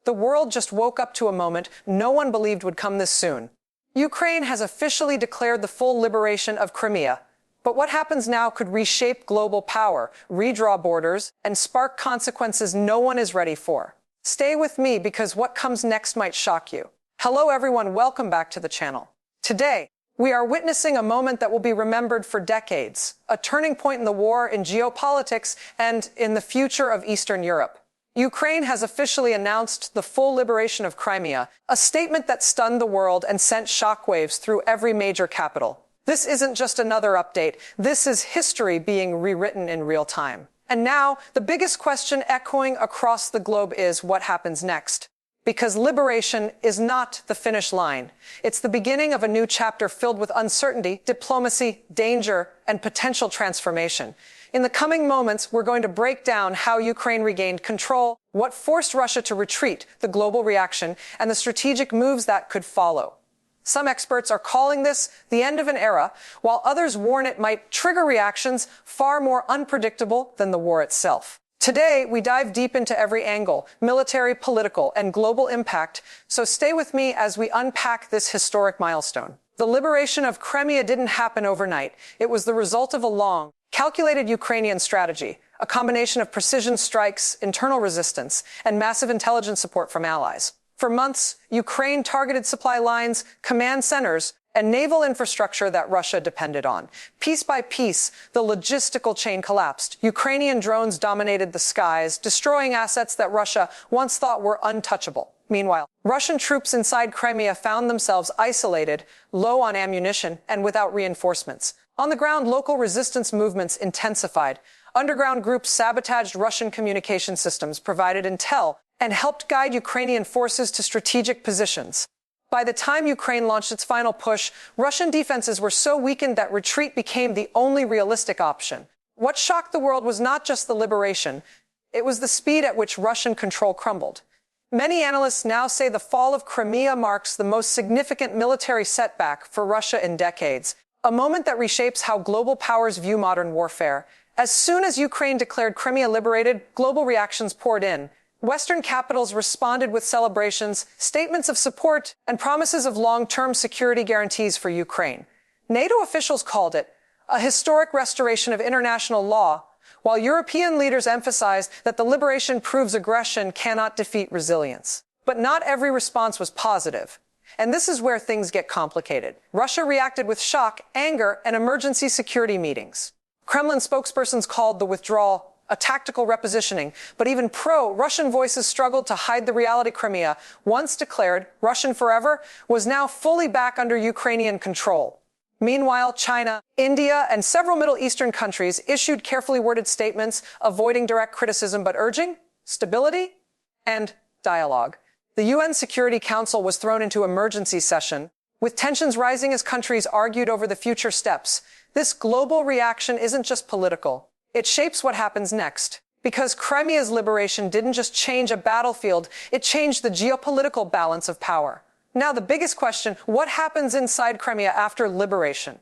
The world just woke up to a moment no one believed would come this soon. Ukraine has officially declared the full liberation of Crimea. But what happens now could reshape global power, redraw borders, and spark consequences no one is ready for. Stay with me because what comes next might shock you. Hello everyone, welcome back to the channel. Today, we are witnessing a moment that will be remembered for decades, a turning point in the war, in geopolitics, and in the future of Eastern Europe. Ukraine has officially announced the full liberation of Crimea, a statement that stunned the world and sent shockwaves through every major capital. This isn't just another update. This is history being rewritten in real time. And now, the biggest question echoing across the globe is what happens next? Because liberation is not the finish line. It's the beginning of a new chapter filled with uncertainty, diplomacy, danger, and potential transformation. In the coming moments, we're going to break down how Ukraine regained control, what forced Russia to retreat, the global reaction, and the strategic moves that could follow. Some experts are calling this the end of an era, while others warn it might trigger reactions far more unpredictable than the war itself. Today, we dive deep into every angle, military, political, and global impact, so stay with me as we unpack this historic milestone. The liberation of Crimea didn't happen overnight. It was the result of a long, calculated Ukrainian strategy, a combination of precision strikes, internal resistance, and massive intelligence support from allies. For months, Ukraine targeted supply lines, command centers, and naval infrastructure that Russia depended on. Piece by piece, the logistical chain collapsed. Ukrainian drones dominated the skies, destroying assets that Russia once thought were untouchable. Meanwhile, Russian troops inside Crimea found themselves isolated, low on ammunition, and without reinforcements. On the ground, local resistance movements intensified. Underground groups sabotaged Russian communication systems, provided intel, and helped guide Ukrainian forces to strategic positions. By the time Ukraine launched its final push, Russian defenses were so weakened that retreat became the only realistic option. What shocked the world was not just the liberation, it was the speed at which Russian control crumbled. Many analysts now say the fall of Crimea marks the most significant military setback for Russia in decades, a moment that reshapes how global powers view modern warfare. As soon as Ukraine declared Crimea liberated, global reactions poured in. Western capitals responded with celebrations, statements of support, and promises of long-term security guarantees for Ukraine. NATO officials called it a historic restoration of international law, while European leaders emphasized that the liberation proves aggression cannot defeat resilience. But not every response was positive. And this is where things get complicated. Russia reacted with shock, anger, and emergency security meetings. Kremlin spokespersons called the withdrawal a tactical repositioning, but even pro-Russian voices struggled to hide the reality. Crimea, once declared Russian forever, was now fully back under Ukrainian control. Meanwhile, China, India, and several Middle Eastern countries issued carefully worded statements, avoiding direct criticism but urging stability and dialogue. The UN Security Council was thrown into emergency session, with tensions rising as countries argued over the future steps. This global reaction isn't just political. It shapes what happens next. Because Crimea's liberation didn't just change a battlefield, it changed the geopolitical balance of power. Now the biggest question, what happens inside Crimea after liberation?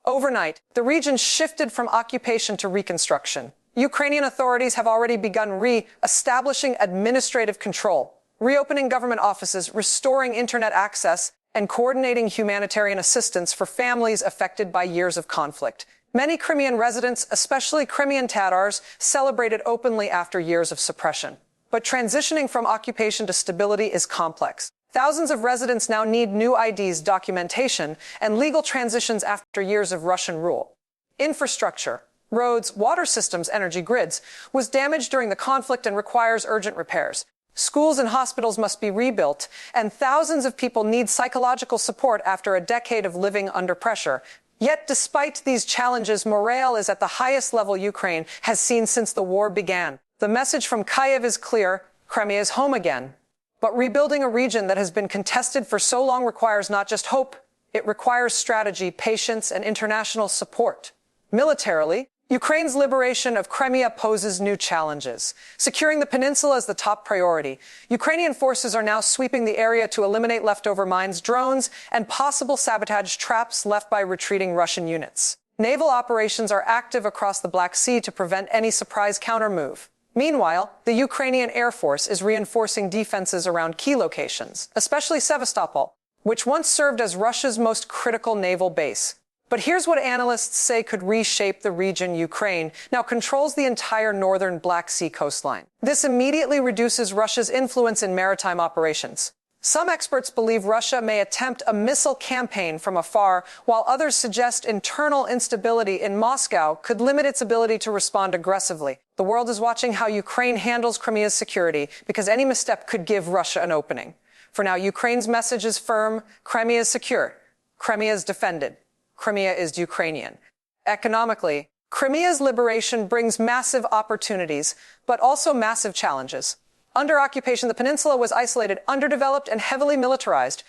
Overnight, the region shifted from occupation to reconstruction. Ukrainian authorities have already begun re-establishing administrative control, reopening government offices, restoring internet access, and coordinating humanitarian assistance for families affected by years of conflict. Many Crimean residents, especially Crimean Tatars, celebrated openly after years of suppression. But transitioning from occupation to stability is complex. Thousands of residents now need new IDs, documentation, and legal transitions after years of Russian rule. Infrastructure, roads, water systems, energy grids, was damaged during the conflict and requires urgent repairs. Schools and hospitals must be rebuilt, and thousands of people need psychological support after a decade of living under pressure. Yet, despite these challenges, morale is at the highest level Ukraine has seen since the war began. The message from Kyiv is clear: Crimea is home again. But rebuilding a region that has been contested for so long requires not just hope, it requires strategy, patience, and international support. Militarily, Ukraine's liberation of Crimea poses new challenges. Securing the peninsula is the top priority. Ukrainian forces are now sweeping the area to eliminate leftover mines, drones, and possible sabotage traps left by retreating Russian units. Naval operations are active across the Black Sea to prevent any surprise countermove. Meanwhile, the Ukrainian Air Force is reinforcing defenses around key locations, especially Sevastopol, which once served as Russia's most critical naval base. But here's what analysts say could reshape the region. Ukraine now controls the entire northern Black Sea coastline. This immediately reduces Russia's influence in maritime operations. Some experts believe Russia may attempt a missile campaign from afar, while others suggest internal instability in Moscow could limit its ability to respond aggressively. The world is watching how Ukraine handles Crimea's security, because any misstep could give Russia an opening. For now, Ukraine's message is firm: Crimea is secure. Crimea is defended. Crimea is Ukrainian. Economically, Crimea's liberation brings massive opportunities, but also massive challenges. Under occupation, the peninsula was isolated, underdeveloped, and heavily militarized.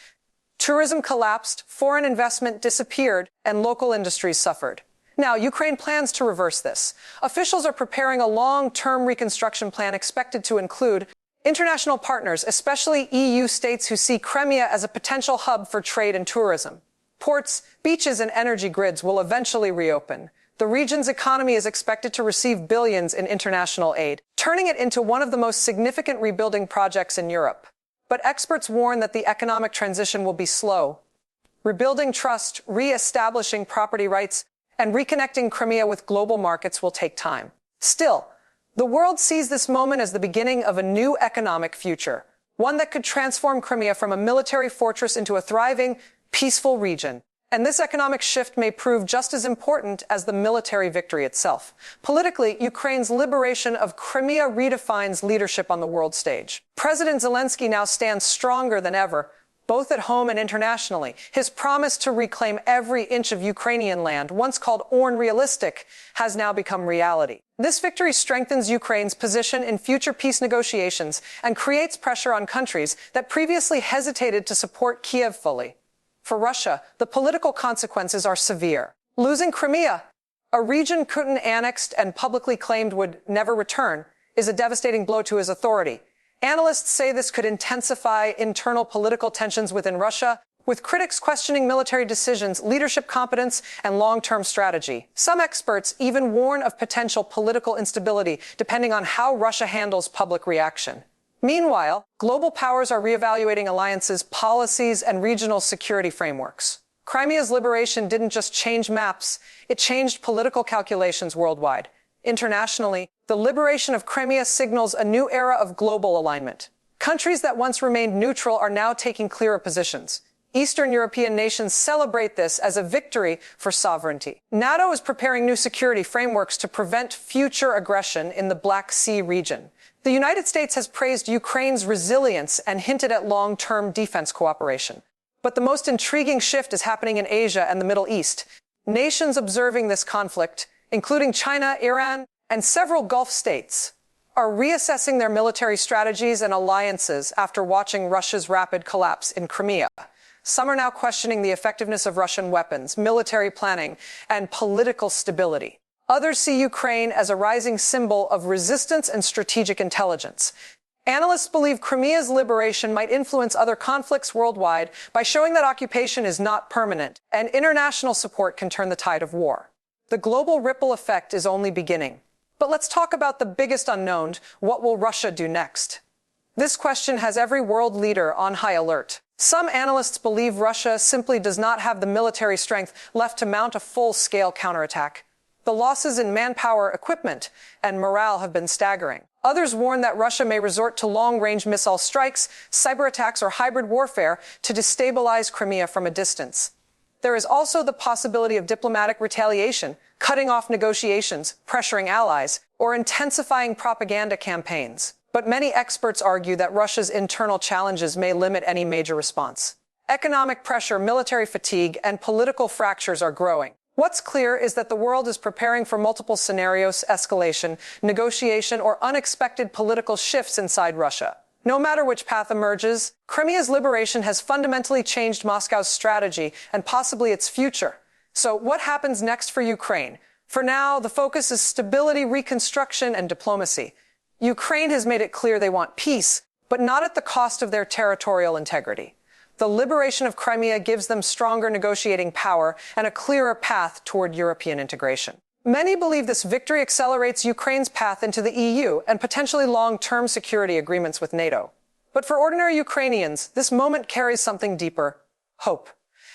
Tourism collapsed, foreign investment disappeared, and local industries suffered. Now, Ukraine plans to reverse this. Officials are preparing a long-term reconstruction plan expected to include international partners, especially EU states who see Crimea as a potential hub for trade and tourism. Ports, beaches, and energy grids will eventually reopen. The region's economy is expected to receive billions in international aid, turning it into one of the most significant rebuilding projects in Europe. But experts warn that the economic transition will be slow. Rebuilding trust, re-establishing property rights, and reconnecting Crimea with global markets will take time. Still, the world sees this moment as the beginning of a new economic future, one that could transform Crimea from a military fortress into a thriving, peaceful region. And this economic shift may prove just as important as the military victory itself. Politically, Ukraine's liberation of Crimea redefines leadership on the world stage. President Zelensky now stands stronger than ever, both at home and internationally. His promise to reclaim every inch of Ukrainian land, once called unrealistic, has now become reality. This victory strengthens Ukraine's position in future peace negotiations and creates pressure on countries that previously hesitated to support Kiev fully. For Russia, the political consequences are severe. Losing Crimea, a region Putin annexed and publicly claimed would never return, is a devastating blow to his authority. Analysts say this could intensify internal political tensions within Russia, with critics questioning military decisions, leadership competence, and long-term strategy. Some experts even warn of potential political instability, depending on how Russia handles public reaction. Meanwhile, global powers are reevaluating alliances, policies, and regional security frameworks. Crimea's liberation didn't just change maps, it changed political calculations worldwide. Internationally, the liberation of Crimea signals a new era of global alignment. Countries that once remained neutral are now taking clearer positions. Eastern European nations celebrate this as a victory for sovereignty. NATO is preparing new security frameworks to prevent future aggression in the Black Sea region. The United States has praised Ukraine's resilience and hinted at long-term defense cooperation. But the most intriguing shift is happening in Asia and the Middle East. Nations observing this conflict, including China, Iran, and several Gulf states, are reassessing their military strategies and alliances after watching Russia's rapid collapse in Crimea. Some are now questioning the effectiveness of Russian weapons, military planning, and political stability. Others see Ukraine as a rising symbol of resistance and strategic intelligence. Analysts believe Crimea's liberation might influence other conflicts worldwide by showing that occupation is not permanent, and international support can turn the tide of war. The global ripple effect is only beginning. But let's talk about the biggest unknown: what will Russia do next? This question has every world leader on high alert. Some analysts believe Russia simply does not have the military strength left to mount a full-scale counterattack. The losses in manpower, equipment, and morale have been staggering. Others warn that Russia may resort to long-range missile strikes, cyber attacks, or hybrid warfare to destabilize Crimea from a distance. There is also the possibility of diplomatic retaliation, cutting off negotiations, pressuring allies, or intensifying propaganda campaigns. But many experts argue that Russia's internal challenges may limit any major response. Economic pressure, military fatigue, and political fractures are growing. What's clear is that the world is preparing for multiple scenarios: escalation, negotiation, or unexpected political shifts inside Russia. No matter which path emerges, Crimea's liberation has fundamentally changed Moscow's strategy and possibly its future. So what happens next for Ukraine? For now, the focus is stability, reconstruction, and diplomacy. Ukraine has made it clear they want peace, but not at the cost of their territorial integrity. The liberation of Crimea gives them stronger negotiating power and a clearer path toward European integration. Many believe this victory accelerates Ukraine's path into the EU and potentially long-term security agreements with NATO. But for ordinary Ukrainians, this moment carries something deeper: hope.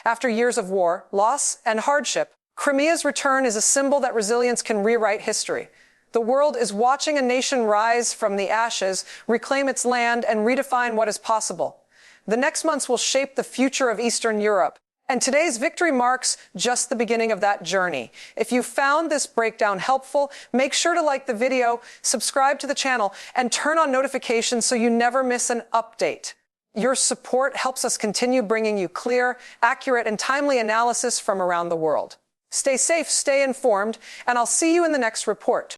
After years of war, loss, and hardship, Crimea's return is a symbol that resilience can rewrite history. The world is watching a nation rise from the ashes, reclaim its land, and redefine what is possible. The next months will shape the future of Eastern Europe, and today's victory marks just the beginning of that journey. If you found this breakdown helpful, make sure to like the video, subscribe to the channel, and turn on notifications so you never miss an update. Your support helps us continue bringing you clear, accurate, and timely analysis from around the world. Stay safe, stay informed, and I'll see you in the next report.